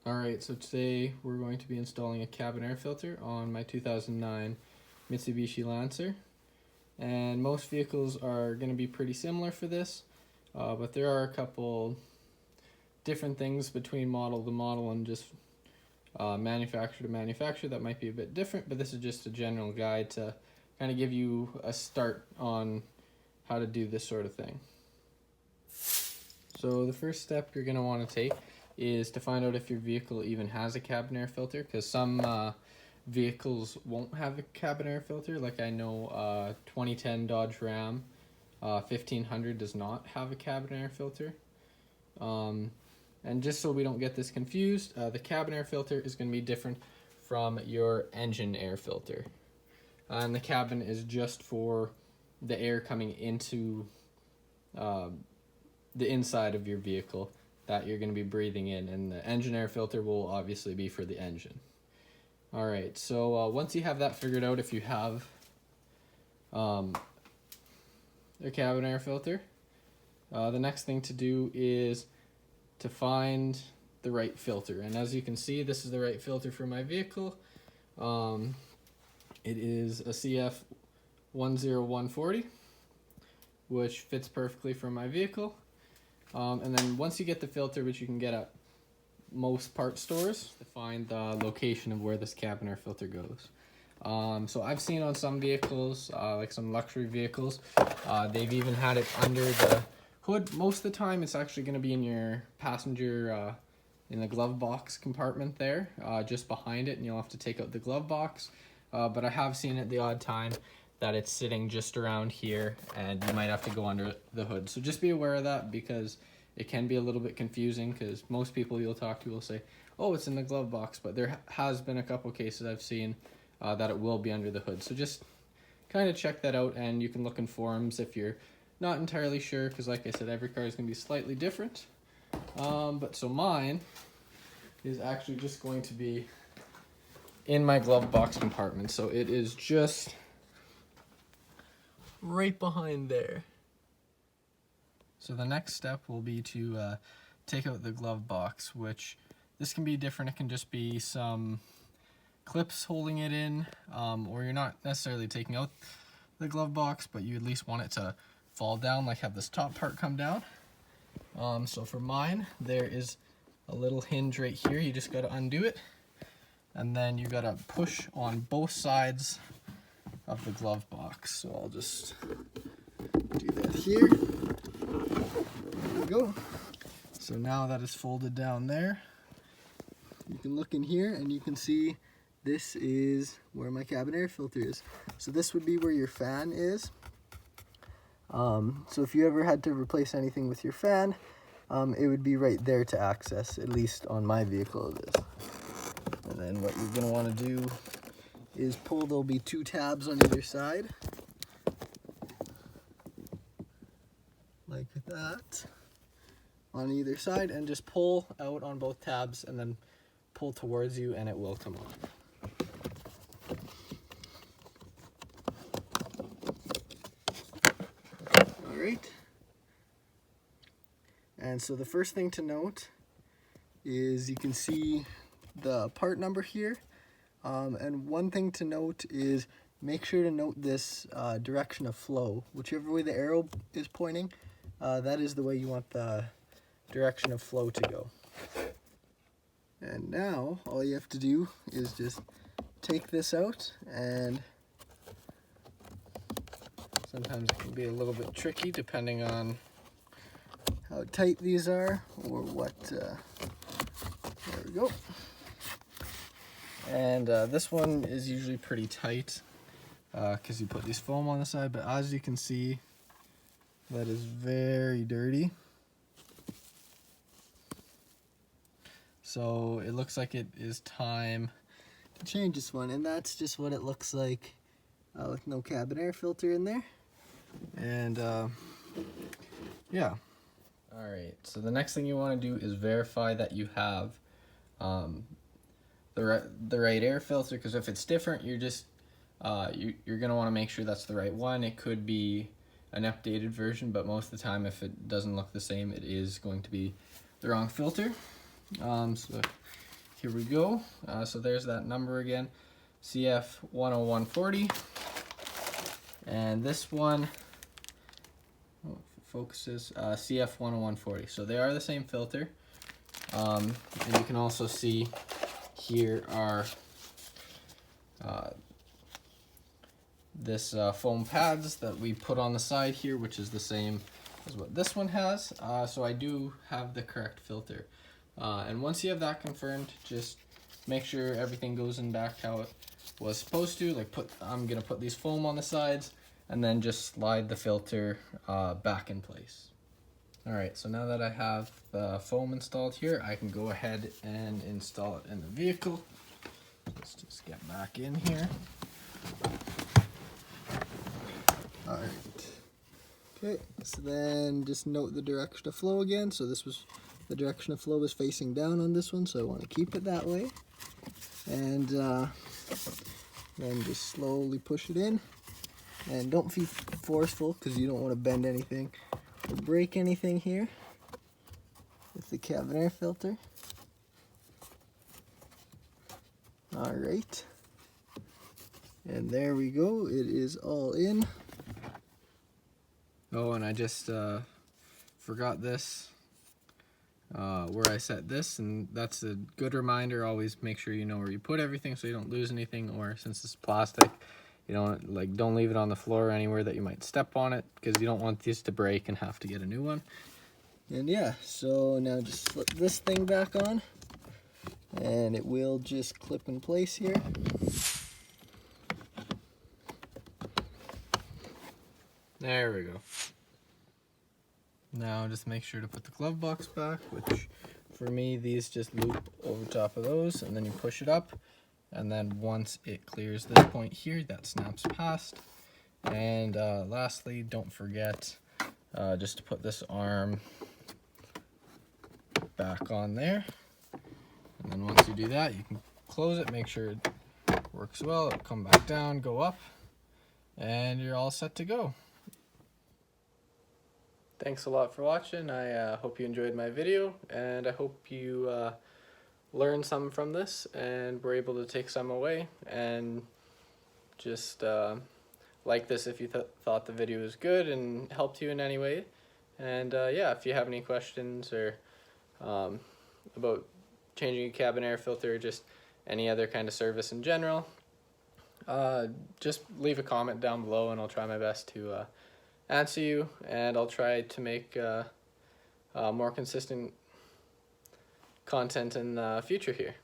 Alright, so today we're going to be installing a cabin air filter on my 2009 Mitsubishi Lancer. And most vehicles are going to be pretty similar for this, but there are a couple different things between model to model and just manufacturer to manufacturer that might be a bit different, but this is just a general guide to kind of give you a start on how to do this sort of thing. So the first step you're going to want to take is to find out if your vehicle even has a cabin air filter, because some vehicles won't have a cabin air filter. Like I know 2010 Dodge Ram 1500 does not have a cabin air filter. And just so we don't get this confused, the cabin air filter is going to be different from your engine air filter. And the cabin is just for the air coming into the inside of your vehicle that you're going to be breathing in, and the engine air filter will obviously be for the engine. Alright, so once you have that figured out, if you have a cabin air filter, the next thing to do is to find the right filter. And as you can see, this is the right filter for my vehicle. It is a CF10140, which fits perfectly for my vehicle. And then once you get the filter, which you can get at most part stores, to find the location of where this cabin air filter goes. So I've seen on some vehicles, like some luxury vehicles, they've even had it under the hood. Most of the time it's actually going to be in your passenger, in the glove box compartment there, just behind it, and you'll have to take out the glove box. But I have seen it the odd time that it's sitting just around here, and you might have to go under the hood. So just be aware of that, because it can be a little bit confusing, because most people you'll talk to will say, oh, it's in the glove box, but there has been a couple cases I've seen that it will be under the hood. So just kind of check that out, and you can look in forums if you're not entirely sure, because like I said, every car is going to be slightly different. But so mine is actually just going to be in my glove box compartment. So it is just right behind there. So the next step will be to take out the glove box, which this can be different. It can just be some clips holding it in, or you're not necessarily taking out the glove box, but you at least want it to fall down, like have this top part come down. So for mine, there is a little hinge right here. You just got to undo it, and then you got to push on both sides of the glove box. So I'll just do that here. There we go. So now that is folded down there, you can look in here and you can see this is where my cabin air filter is. So this would be where your fan is. So if you ever had to replace anything with your fan, it would be right there to access, at least on my vehicle it is. And then what you're going to want to do is pull. There'll be two tabs on either side, like that, on either side, and just pull out on both tabs and then pull towards you, and it will come on. Alright, and so the first thing to note is you can see the part number here. And one thing to note is make sure to note this direction of flow. Whichever way the arrow is pointing, that is the way you want the direction of flow to go. And now all you have to do is just take this out, and sometimes it can be a little bit tricky depending on how tight these are or what. There we go. And this one is usually pretty tight because you put these foam on the side, but as you can see, that is very dirty. So it looks like it is time to change this one, and that's just what it looks like with no cabin air filter in there. And yeah. Alright, so the next thing you want to do is verify that you have the right air filter, because if it's different, you're just you're gonna want to make sure that's the right one. It could be an updated version, but most of the time, if it doesn't look the same, it is going to be the wrong filter. So here we go. So there's that number again, CF10140. And this one, oh, focuses, CF10140. So they are the same filter. And you can also see here are this foam pads that we put on the side here, which is the same as what this one has. So I do have the correct filter. And once you have that confirmed, just make sure everything goes in back how it was supposed to. Like I'm gonna put these foam on the sides and then just slide the filter back in place. All right, so now that I have the foam installed here, I can go ahead and install it in the vehicle. Let's just get back in here. All right. Okay, so then just note the direction of flow again. So this was, the direction of flow was facing down on this one, so I want to keep it that way. And then just slowly push it in. And don't be forceful because you don't want to bend anything or break anything here with the cabin air filter. All right. And there we go, it is all in. Oh, and I just forgot this, where I set this, and that's a good reminder. Always make sure you know where you put everything so you don't lose anything, or since it's plastic, you don't leave it on the floor anywhere that you might step on it, because you don't want these to break and have to get a new one. And yeah, so now just slip this thing back on, and it will just clip in place here. There we go. Now just make sure to put the glove box back, which for me, these just loop over top of those, and then you push it up, and then once it clears this point here, that snaps past. And lastly, don't forget just to put this arm back on there. And then once you do that, you can close it, make sure it works well. It'll come back down, go up, and you're all set to go. Thanks a lot for watching. I hope you enjoyed my video, and I hope you learned some from this and were able to take some away, and just like this if you thought the video was good and helped you in any way. And yeah, if you have any questions or about changing a cabin air filter or just any other kind of service in general, just leave a comment down below and I'll try my best to answer you, and I'll try to make more consistent content in the future here.